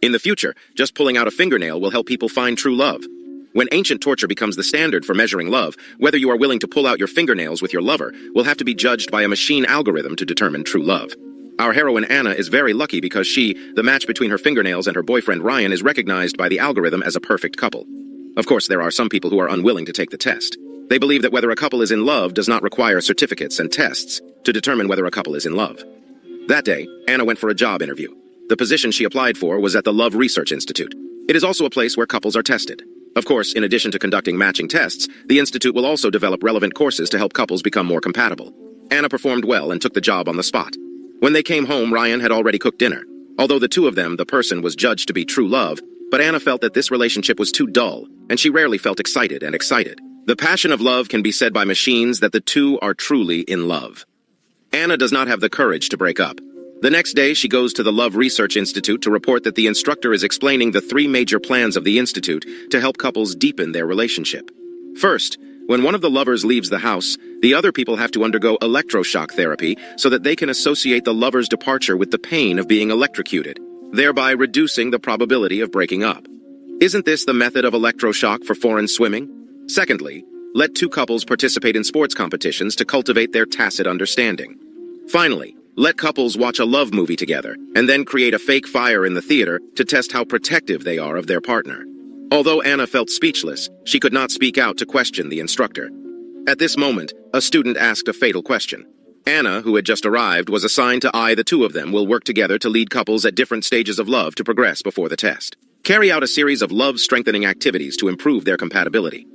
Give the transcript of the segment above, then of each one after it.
In the future, just pulling out a fingernail will help people find true love. When ancient torture becomes the standard for measuring love, whether you are willing to pull out your fingernails with your lover will have to be judged by a machine algorithm to determine true love. Our heroine Anna is very lucky because she, the match between her fingernails and her boyfriend Ryan, is recognized by the algorithm as a perfect couple. Of course, there are some people who are unwilling to take the test. They believe that whether a couple is in love does not require certificates and tests to determine whether a couple is in love. That day, Anna went for a job interview. The position she applied for was at the Love Research Institute. It is also a place where couples are tested. Of course, in addition to conducting matching tests, the institute will also develop relevant courses to help couples become more compatible. Anna performed well and took the job on the spot. When they came home, Ryan had already cooked dinner. Although the two of them, the person was judged to be true love, but Anna felt that this relationship was too dull, and she rarely felt excited. The passion of love can be said by machines that the two are truly in love. Anna does not have the courage to break up. The next day, she goes to the Love Research Institute to report that the instructor is explaining the 3 major plans of the institute to help couples deepen their relationship. First, when one of the lovers leaves the house, the other people have to undergo electroshock therapy so that they can associate the lover's departure with the pain of being electrocuted, thereby reducing the probability of breaking up. Isn't this the method of electroshock for foreign swimming? Secondly, let 2 couples participate in sports competitions to cultivate their tacit understanding. Finally, let couples watch a love movie together, and then create a fake fire in the theater to test how protective they are of their partner. Although Anna felt speechless, she could not speak out to question the instructor. At this moment, a student asked a fatal question. Anna, who had just arrived, was assigned to eye the 2 of them will work together to lead couples at different stages of love to progress before the test. Carry out a series of love-strengthening activities to improve their compatibility.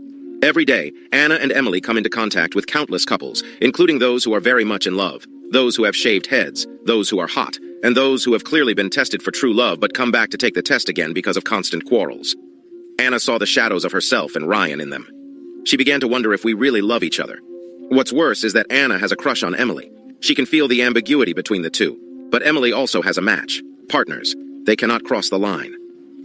Every day, Anna and Emily come into contact with countless couples, including those who are very much in love, those who have shaved heads, those who are hot, and those who have clearly been tested for true love but come back to take the test again because of constant quarrels. Anna saw the shadows of herself and Ryan in them. She began to wonder if we really love each other. What's worse is that Anna has a crush on Emily. She can feel the ambiguity between the two, but Emily also has a match. Partners. They cannot cross the line.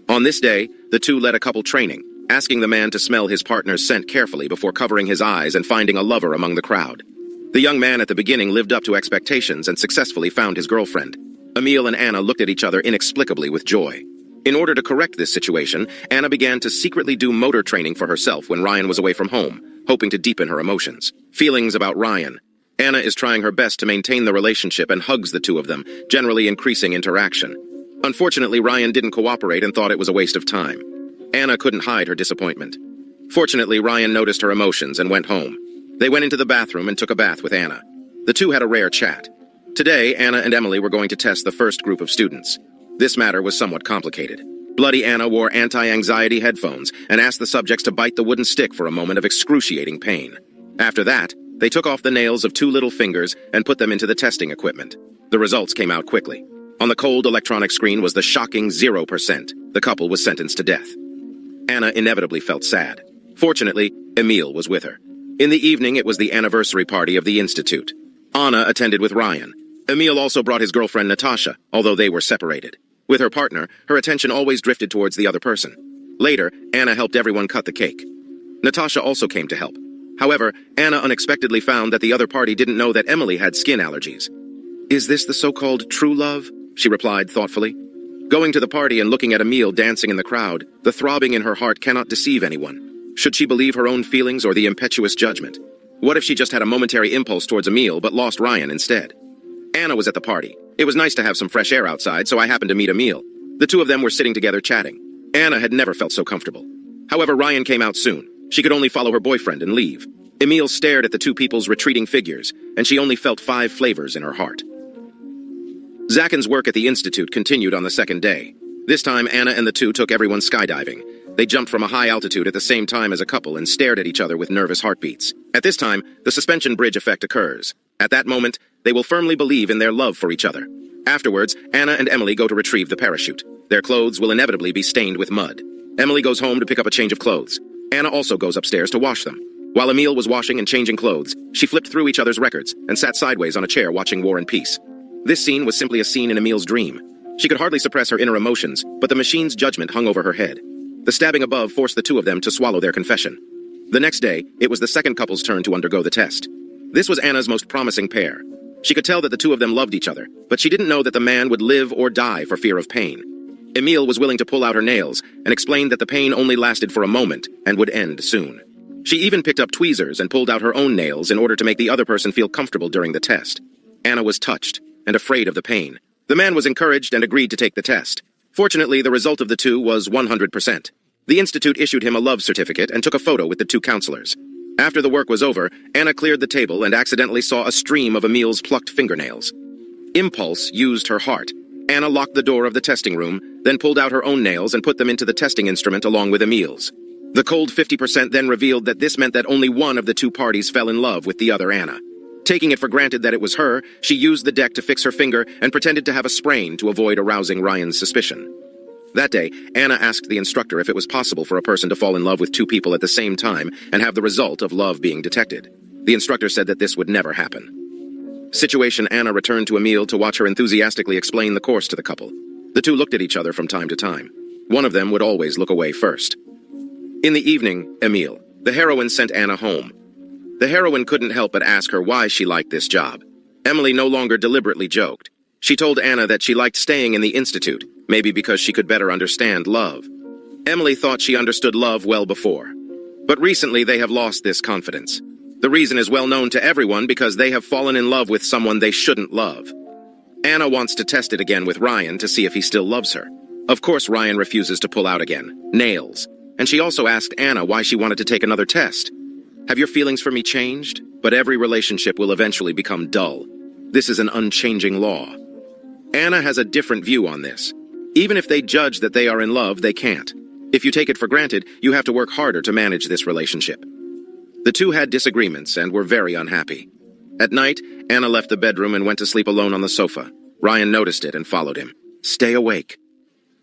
On this day, the two led a couple training, asking the man to smell his partner's scent carefully before covering his eyes and finding a lover among the crowd. The young man at the beginning lived up to expectations and successfully found his girlfriend. Emile and Anna looked at each other inexplicably with joy. In order to correct this situation, Anna began to secretly do motor training for herself when Ryan was away from home, hoping to deepen her emotions. Feelings about Ryan. Anna is trying her best to maintain the relationship and hugs the 2 of them, generally increasing interaction. Unfortunately, Ryan didn't cooperate and thought it was a waste of time. Anna couldn't hide her disappointment. Fortunately, Ryan noticed her emotions and went home. They went into the bathroom and took a bath with Anna. The two had a rare chat. Today, Anna and Emily were going to test the first group of students. This matter was somewhat complicated. Bloody Anna wore anti-anxiety headphones and asked the subjects to bite the wooden stick for a moment of excruciating pain. After that, they took off the nails of 2 little fingers and put them into the testing equipment. The results came out quickly. On the cold electronic screen was the shocking 0%. The couple was sentenced to death. Anna inevitably felt sad. Fortunately, Emile was with her. In the evening, it was the anniversary party of the institute. Anna attended with Ryan. Emile also brought his girlfriend Natasha, although they were separated. With her partner, her attention always drifted towards the other person. Later, Anna helped everyone cut the cake. Natasha also came to help. However, Anna unexpectedly found that the other party didn't know that Emily had skin allergies. "Is this the so-called true love?" she replied thoughtfully. Going to the party and looking at Emile dancing in the crowd, the throbbing in her heart cannot deceive anyone. Should she believe her own feelings or the impetuous judgment? What if she just had a momentary impulse towards Emile but lost Ryan instead? Anna was at the party. It was nice to have some fresh air outside, so I happened to meet Emile. The 2 of them were sitting together chatting. Anna had never felt so comfortable. However, Ryan came out soon. She could only follow her boyfriend and leave. Emile stared at the 2 people's retreating figures, and she only felt 5 flavors in her heart. Zakin's work at the institute continued on the second day. This time, Anna and the 2 took everyone skydiving. They jumped from a high altitude at the same time as a couple and stared at each other with nervous heartbeats. At this time, the suspension bridge effect occurs. At that moment, they will firmly believe in their love for each other. Afterwards, Anna and Emily go to retrieve the parachute. Their clothes will inevitably be stained with mud. Emily goes home to pick up a change of clothes. Anna also goes upstairs to wash them. While Emile was washing and changing clothes, she flipped through each other's records and sat sideways on a chair watching War and Peace. This scene was simply a scene in Emile's dream. She could hardly suppress her inner emotions, but the machine's judgment hung over her head. The stabbing above forced the 2 of them to swallow their confession. The next day, it was the second couple's turn to undergo the test. This was Anna's most promising pair. She could tell that the 2 of them loved each other, but she didn't know that the man would live or die for fear of pain. Emile was willing to pull out her nails and explained that the pain only lasted for a moment and would end soon. She even picked up tweezers and pulled out her own nails in order to make the other person feel comfortable during the test. Anna was touched and afraid of the pain. The man was encouraged and agreed to take the test. Fortunately, the result of the two was 100%. The institute issued him a love certificate and took a photo with the two counselors. After the work was over, Anna cleared the table and accidentally saw a stream of Emile's plucked fingernails. Impulse used her heart. Anna locked the door of the testing room, then pulled out her own nails and put them into the testing instrument along with Emile's. The cold 50% then revealed that this meant that only one of the two parties fell in love with the other Anna. Taking it for granted that it was her, she used the deck to fix her finger and pretended to have a sprain to avoid arousing Ryan's suspicion. That day, Anna asked the instructor if it was possible for a person to fall in love with two people at the same time and have the result of love being detected. The instructor said that this would never happen. Situation: Anna returned to Emile to watch her enthusiastically explain the course to the couple. The two looked at each other from time to time. One of them would always look away first. In the evening, Emile, the heroine, sent Anna home. The heroine couldn't help but ask her why she liked this job. Emily no longer deliberately joked. She told Anna that she liked staying in the institute, maybe because she could better understand love. Emily thought she understood love well before. But recently they have lost this confidence. The reason is well known to everyone because they have fallen in love with someone they shouldn't love. Anna wants to test it again with Ryan to see if he still loves her. Of course, Ryan refuses to pull out again. Nails. And she also asked Anna why she wanted to take another test. Have your feelings for me changed? But every relationship will eventually become dull. This is an unchanging law. Anna has a different view on this. Even if they judge that they are in love, they can't. If you take it for granted, you have to work harder to manage this relationship. The two had disagreements and were very unhappy. At night, Anna left the bedroom and went to sleep alone on the sofa. Ryan noticed it and followed him. Stay awake.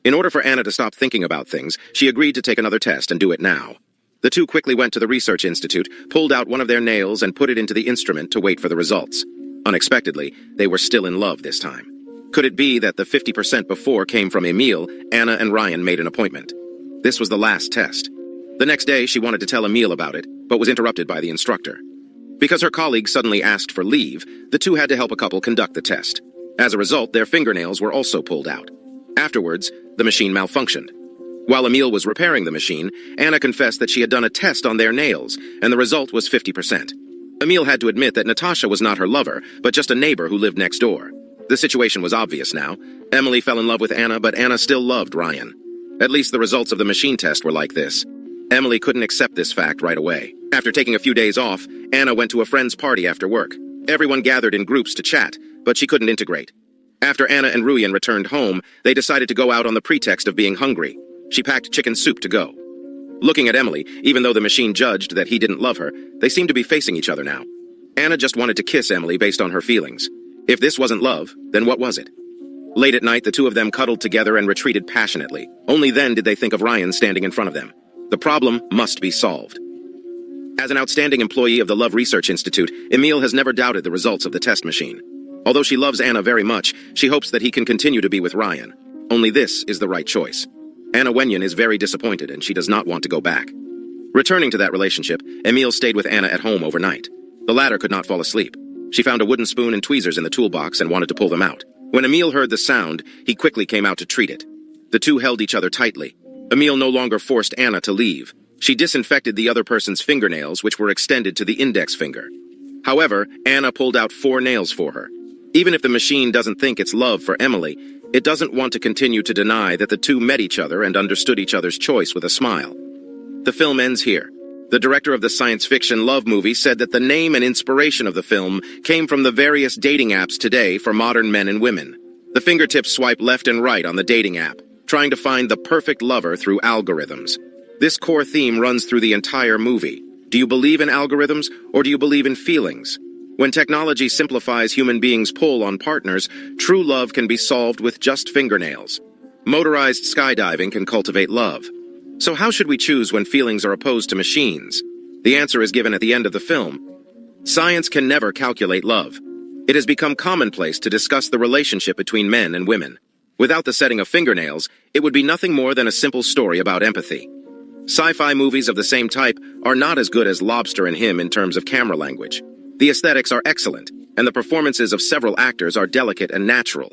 In order for Anna to stop thinking about things, she agreed to take another test and do it now. The two quickly went to the research institute, pulled out one of their nails and put it into the instrument to wait for the results. Unexpectedly, they were still in love this time. Could it be that the 50% before came from Emile? Anna and Ryan made an appointment. This was the last test. The next day, she wanted to tell Emile about it, but was interrupted by the instructor. Because her colleague suddenly asked for leave, the two had to help a couple conduct the test. As a result, their fingernails were also pulled out. Afterwards, the machine malfunctioned. While Emile was repairing the machine, Anna confessed that she had done a test on their nails, and the result was 50%. Emile had to admit that Natasha was not her lover, but just a neighbor who lived next door. The situation was obvious now. Emily fell in love with Anna, but Anna still loved Ryan. At least the results of the machine test were like this. Emily couldn't accept this fact right away. After taking a few days off, Anna went to a friend's party after work. Everyone gathered in groups to chat, but she couldn't integrate. After Anna and Ruyan returned home, they decided to go out on the pretext of being hungry. She packed chicken soup to go. Looking at Emily, even though the machine judged that he didn't love her, they seemed to be facing each other now. Anna just wanted to kiss Emily based on her feelings. If this wasn't love, then what was it? Late at night, the two of them cuddled together and retreated passionately. Only then did they think of Ryan standing in front of them. The problem must be solved. As an outstanding employee of the Love Research Institute, Emile has never doubted the results of the test machine. Although she loves Anna very much, she hopes that he can continue to be with Ryan. Only this is the right choice. Anna Wenyan is very disappointed and she does not want to go back. Returning to that relationship, Emile stayed with Anna at home overnight. The latter could not fall asleep. She found a wooden spoon and tweezers in the toolbox and wanted to pull them out. When Emile heard the sound, he quickly came out to treat it. The two held each other tightly. Emile no longer forced Anna to leave. She disinfected the other person's fingernails, which were extended to the index finger. However, Anna pulled out 4 nails for her. Even if the machine doesn't think it's love for Emily, it doesn't want to continue to deny that the two met each other and understood each other's choice with a smile. The film ends here. The director of the science fiction love movie said that the name and inspiration of the film came from the various dating apps today for modern men and women. The fingertips swipe left and right on the dating app, trying to find the perfect lover through algorithms. This core theme runs through the entire movie. Do you believe in algorithms, or do you believe in feelings? When technology simplifies human beings' pull on partners, true love can be solved with just fingernails. Motorized skydiving can cultivate love. So how should we choose when feelings are opposed to machines? The answer is given at the end of the film. Science can never calculate love. It has become commonplace to discuss the relationship between men and women. Without the setting of fingernails, it would be nothing more than a simple story about empathy. Sci-fi movies of the same type are not as good as Lobster and Him in terms of camera language. The aesthetics are excellent, and the performances of several actors are delicate and natural.